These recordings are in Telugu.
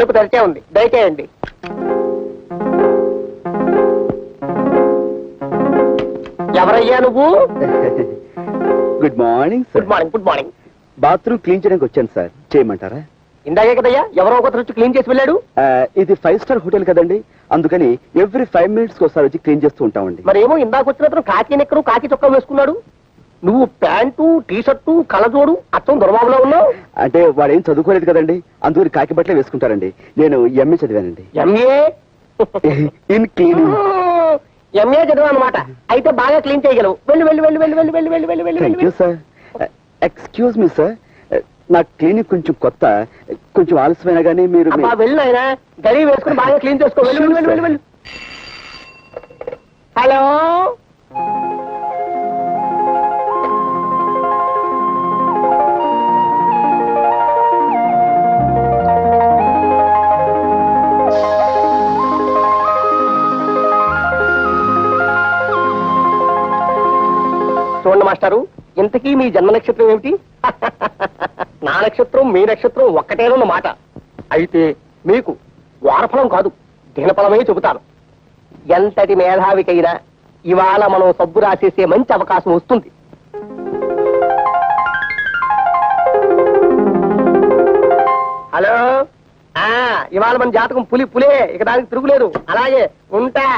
తలుపు తెరిచే ఉంది, దయచేయండి. ఎవరయ్యా నువ్వు? Good morning. Good morning. Good morning. Bathroom clean చేయడానికి వచ్చాను సార్, చేయమంటారా? ఇందాకే కదయ్యా ఎవరో ఒకరు వచ్చి క్లీన్ చేసి వెళ్ళాడు. ఇది 5 స్టార్ హోటల్ కదండి, అందుకని ఎవ్రీ 5 minutes ఒకసారి వచ్చి క్లీన్ చేస్తూ ఉంటామండి. మరేమో ఇందాక వచ్చినప్పుడు కాకి నెక్కరు కాకి చొక్కా వేసుకున్నాడు, నువ్వు ప్యాంటు టీషర్టు కళ్ళజోడు అచ్చం దొరబాబులో ఉన్నావు. అంటే వాడు ఏం చదువుకోలేదు కదండి, అందుకని కాకి బట్టలే వేసుకుంటారండి. నేను ఎంఏ చదివానండి. MA in cleaning. ఎంఏ చదివా అనమాట. అయితే బాగా క్లీన్ చేయగలవు. వెళ్ళు వెళ్ళు వెళ్ళు వెళ్ళు వెళ్ళు వెళ్ళు వెళ్ళు వెళ్ళు వెళ్ళు thank you sir. Excuse me sir, నా క్లినిక్ కొంచెం కొత్త, కొంచెం ఆలస్యమైనా కానీ మీరు వెళ్ళు ఆయన గడి వేసుకుని బాగా క్లీన్ చేసుకో. వెళ్ళు వెళ్ళు వెళ్ళు వెళ్ళు. హలో, చూడండి మాస్టారు, ఇంతకీ మీ జన్మ నక్షత్రం ఏమిటి? నా నక్షత్రం మీ నక్షత్రం ఒక్కటేనన్న మాట. అయితే మీకు వారఫలం కాదు దినఫలమే చెబుతాను. ఎంతటి మేధావికైనా ఇవాళ మనం సబ్బు రాసేసే మంచి అవకాశం వస్తుంది. హలో, ఇవాళ మన జాతకం పులే, ఇక దానికి తిరుగులేదు. అలాగే ఉంటా.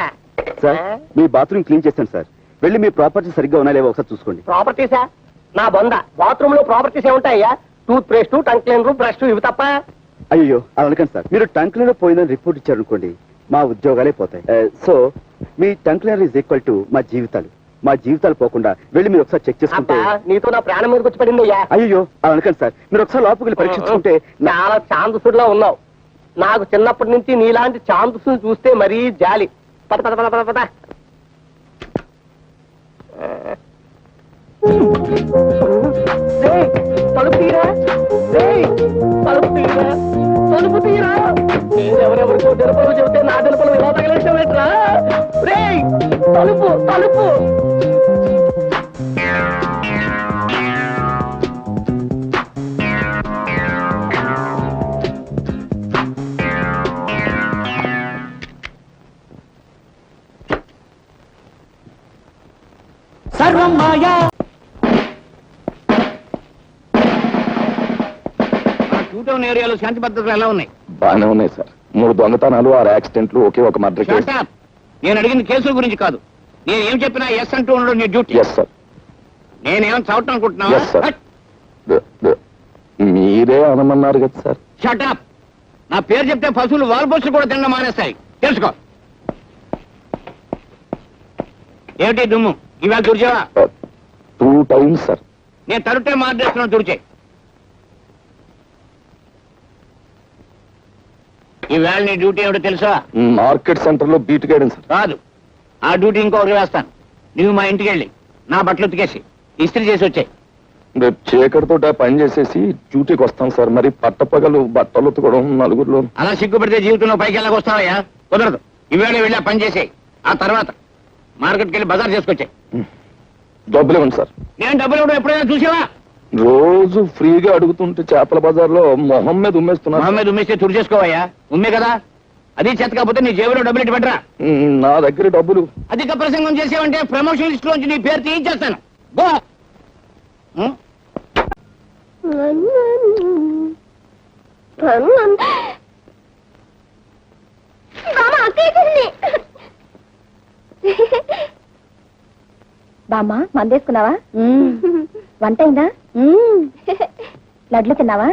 సార్ మీ బాత్రూమ్ క్లీన్ చేస్తాను సార్, వెళ్ళి మీ ప్రాపర్టీ సరిగ్గా ఉన్నా లేవో ఒకసారి చూసుకోండి. ప్రాపర్టీసా? నా బొంద, బాత్రూమ్ లో ప్రాపర్టీస్ ఏముంటాయ్యా? Toothpaste, tongue cleaner, brush, ఇవి తప్ప. అయ్యో అలా అనకండి సార్, మీరు టంగ్ క్లీనర్ పోయిందని రిపోర్ట్ ఇచ్చారనుకోండి మా ఉద్యోగాలే పోతాయి. So me tongue cleaner is equal to మా జీవితాలు పోకుండా వెళ్ళి మీరు ఒకసారి చెక్ చేసుకుంటే. నీతో నా ప్రాణం మీదకి వచ్చి పడిందయ్యా. అయ్యో అలా అనకండి సార్, మీరు ఒకసారి లోపలికి వెళ్ళి పరీక్షించుకుంటే. చాలా ఛాందసుడిలా ఉన్నావు. నాకు చిన్నప్పటి నుంచి నీలాంటి ఛాందసుని చూస్తే మరీ జాలి. పద పద పద పద పద. తలుపు తీరా, తలుపు తీరా, తలుపు తీరా. ఎవరెవరికో తెలుపులు చెబితే నా తెలుపులు ఎలా తగలేటరా? తలుపు తలుపు. సర్వం మాయా. టౌన్ ఏరియాలో శాంతి భద్రతలు ఎలా ఉన్నాయి? బాగానే ఉన్నాయి సార్. 3 దొంగతనాలు, 6 యాక్సిడెంట్లు, ఒకే ఒక మర్డర్ కేసు. నేను అడిగింది కేసుల గురించి కాదు. నేను ఏం చెప్పినా ఎస్ అంటూ ఉండడం నీ డ్యూటీ. Yes sir. నేనేం చదవటం అనుకుంటున్నావా? Yes sir. మీరే అనమన్నారు కదా సార్. షటప్. నా పేరు చెప్తే పశువులు వాల్పోసులు కూడా తినడం మానేస్తాయి, తెలుసుకో. ఏమిటి దుమ్ము ఇవాళ తుడిచావా? 2 times సార్. నేను తరుటే మార్చేస్తున్నాను, తుడిచే. ఈవేళ నీ డ్యూటీ ఏమిటో తెలుసా? మార్కెట్ సెంటర్ లో బీట్ గైడెన్ సార్. కాదు, ఆ డ్యూటీ ఇంకొకరికి వేస్తాను. నువ్వు మా ఇంటికి వెళ్ళి నా బట్టలు ఉతికేసి ఇస్త్రీ చేసి వచ్చాయి. రేపు చీకటితో పని చేసేసి డ్యూటీకి వస్తాం సార్. మరి పట్టపగలు బట్టలు ఉతకడం నలుగురిలో. అలా సిగ్గుపడితే జీవితంలో పైకి వెళ్ళక వస్తావయ్యా? కుదరదు. ఈవేళ వెళ్ళి ఆ పని చేసేయి. ఆ తర్వాత మార్కెట్కి వెళ్ళి బజార్ చేసుకొచ్చాయి. డబ్బులు ఇవ్వండి సార్. నేను డబ్బులు ఇవ్వడం ఎప్పుడైనా చూసావా? రోజు ఫ్రీగా అడుగుతుంటే చేపల బజార్లో మొహం మీద ఉమ్మేస్తున్నా. మొహం మీద ఉమ్మేస్తే తుడి చేసుకోవయ్యా. ఉమ్మే కదా, అది చేత కాకపోతే నీ జేబులో డబ్బులు ఇటు పెట్టరా. నా దగ్గర డబ్బులు. అధిక ప్రసంగం చేసావంటే ప్రమోషన్ లిస్ట్ లోంచి నీ పేరు తీయించేస్తాను. గో. బామ్మ మందేసుకున్నావా? వంట అయిందా? లడ్లు తిన్నావా?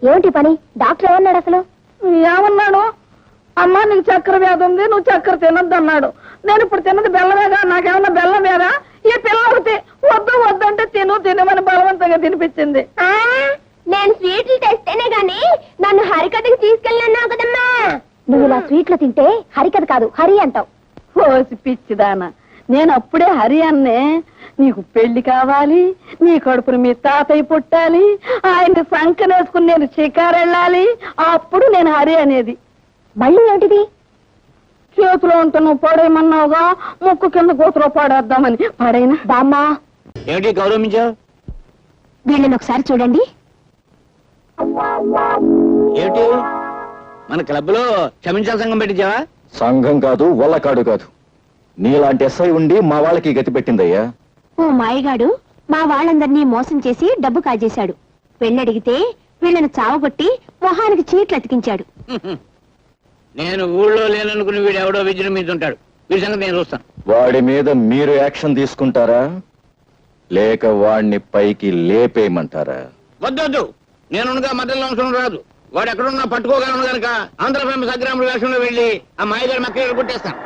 ఏమిటి పని? డాక్టర్ ఏమన్నాడు అసలు? ఏమన్నాడు? అమ్మా నీకు చక్కెర వ్యాధి ఉంది, నువ్వు చక్కెర తినద్దు అన్నాడు. నేను ఇప్పుడు తిన్నది బెల్లమేగా, నాకేమన్నా బెల్లం వేరా? ఈ పిల్లలకి వద్దంటే తినమని బలవంతంగా తినిపించింది. నేను స్వీట్లు తెస్తేనే గాని నన్ను హరికథకి తీసుకెళ్ళన్నావు కదమ్మా. నువ్వు ఇలా స్వీట్లు తింటే హరికథ కాదు హరి అంటావు. ఓసి పిచ్చిదానా, నేను అప్పుడే హరి అన్నే. నీకు పెళ్లి కావాలి, నీ కడుపును మీ తాతయ్య పుట్టాలి, ఆయన్ని సంకనేసుకుని నేను షికారు వెళ్ళాలి, అప్పుడు నేను హరి అనేది. మళ్ళీ ఏమిటిది? చేతిలో ఉంటే నువ్వు పడేయమన్నావుగా, ముక్కు కింద కూతురు పడేద్దామని పడైనా. బామ్మా ఏమిటి గౌరవించావు? వీళ్ళని ఒకసారి చూడండి. ఏమిటి మన క్లబ్ లో క్షమించాల సంఘం పెట్టించావా? సంఘం కాదు, వల్లకాడు కాదు. నీలాంటి ఎస్ఐ ఉండి మా వాళ్ళకి గతి పెట్టిందయ్యా. ఓ మాయగాడు మా వాళ్ళందరినీ మోసం చేసి డబ్బు కాజేశాడు. పెళ్ళడిగితే వీళ్ళని చావగొట్టి మొహానికి చీట్లు అతికించాడు. నేను ఊళ్ళో లేననుకుని వీడు ఎవడో విజృంభించుంటాడు. వీడి సంగతి నేను చూస్తాను. వాడి మీద మీరు యాక్షన్ తీసుకుంటారా లేక వాడిని పైకి లేపేయమంటారా? వద్దొద్దు, నేనుగా మధ్యలో అవసరం రాదు. వాడు ఎక్కడున్నా పట్టుకోగలను గనక ఆంధ్ర ఫేమస్ అగ్రాముల వేషంలో వెళ్ళి ఆ మాయగారి మక్కలు కొట్టేస్తాను.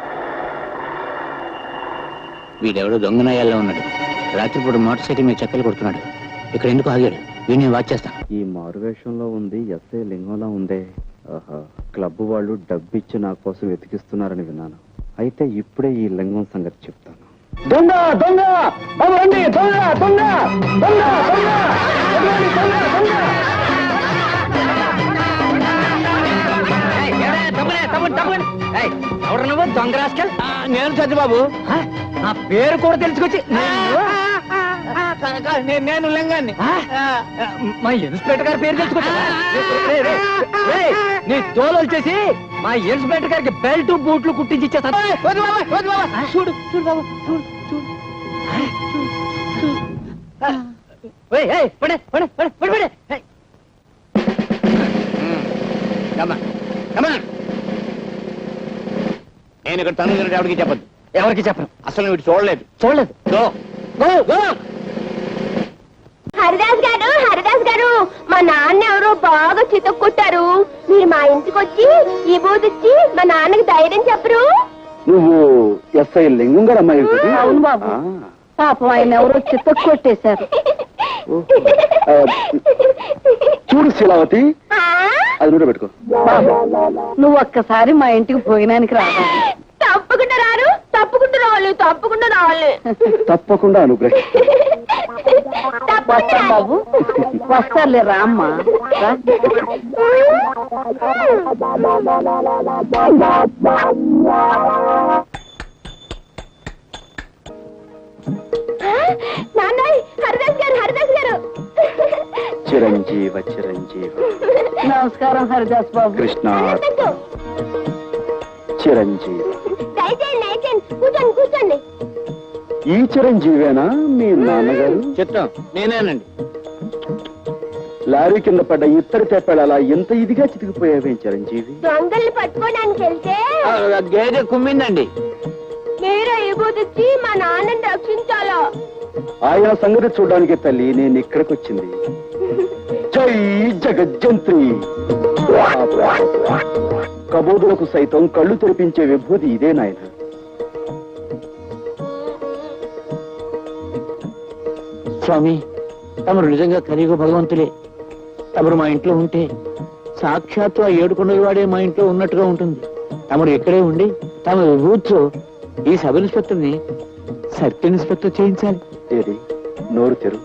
వీడెవడో దొంగనాయాల్లో ఉన్నాడు. రాత్రిపూట మోటార్ సైకిల్ మీద చక్కలు కొడుతున్నాడు. ఇక్కడ ఎందుకు ఆగాడు? వీడిని వాచ్ చేస్తాను. ఈ మారువేషంలో ఉంది ఎస్ఐ లింగంలా ఉందే. క్లబ్ వాళ్ళు డబ్బిచ్చి నా కోసం వెతికిస్తున్నారని విన్నాను. అయితే ఇప్పుడే ఈ లింగం సంగతి చెప్తాను. దొంగ దొంగ బాబు రండి, దొంగ దొంగ దొంగ దొంగ దొంగ దొంగ. ఎవరు నువ్వు దొంగ రాస్కల్? నేను చంద్రబాబు. నా పేరు కూడా తెలుసుకొచ్చి నేను లింగాన్ని. మా ఇన్స్పెక్టర్ గారి పేరు తెలుసుకొచ్చా? నీ తోలు వచ్చేసి మా ఇన్స్పెక్టర్ గారికి బెల్ట్ బూట్లు కుట్టించి ఇచ్చేస్తా. చూడు చూడు బాబు, చూడు చూడు. నేను ఇక్కడ తను ఎవరికి చెప్పద్దు. ఎవరికి చెప్పను. అసలు వీడు చూడలేదు. చూడలేదు. హరిదాస్ గారు మా నాన్న ఎవరో బాగా చితక్కొట్టారు. మీరు మా ఇంటికి వచ్చి ఈ బూదిచ్చి మా నాన్నకి ధైర్యం చెప్పరు? నువ్వు ఎస్ఐ లింగం గారు అమ్మాయి ఉంటుంది? అవును బాబు. పాపం ఆయన ఎవరో చిత్తకు కొట్టేశారు. చూడు శీలావతి, ఆ? అది నూట పెట్టుకో. బాబు నువ్వు ఒక్కసారి మా ఇంటికి భోజనానికి రావాలి. తప్పకుండా రారు. తప్పకుండా రావాలి. తప్పకుండా రావాలి. తప్పకుండా అనుగ్రహి. వస్తాం బాబు, వస్తారులే రామ్మా. రా. నాన్న, హరిదాస్ గారు. చిరంజీవ చిరంజీవ. నమస్కారం హరిదాస్ బాబు. కృష్ణ చిరంజీవి. కూర్చోండి. ఈ చిరంజీవేనా మీ నాన్నగారు? చిత్తం నేనేనండి. లారీ కింద పడ్డ ఇత్తడి తెప్పాడు అలా ఎంత ఇదిగా చితికిపోయావే చిరంజీవి? దొంగల్ని పట్టుకోవడానికి వెళ్తే గేదె కుమ్మిందండి. మీరే ఇబోదిచ్చి మా నాన్నని రక్షించాలా? ఆయన సంగతి చూడడానికి తల్లి నేను ఇక్కడికి వచ్చింది. జై జగజ్జంత్రి. కబోదులకు సైతం కళ్ళు తెరిపించే విభూతి ఇదే నాయన. స్వామి, తమరు నిజంగా కలియుగ భగవంతులే. తమరు మా ఇంట్లో ఉంటే సాక్షాత్తు ఆ ఏడుకొండల వాడే మా ఇంట్లో ఉన్నట్టుగా ఉంటుంది. తమరు ఇక్కడే ఉండి తమ విభూతితో ఈ సబ్ ఇన్స్పెక్టర్ని సర్కిల్ ఇన్స్పెక్టర్ చేయించాలి. ఏది నోరు తెరు.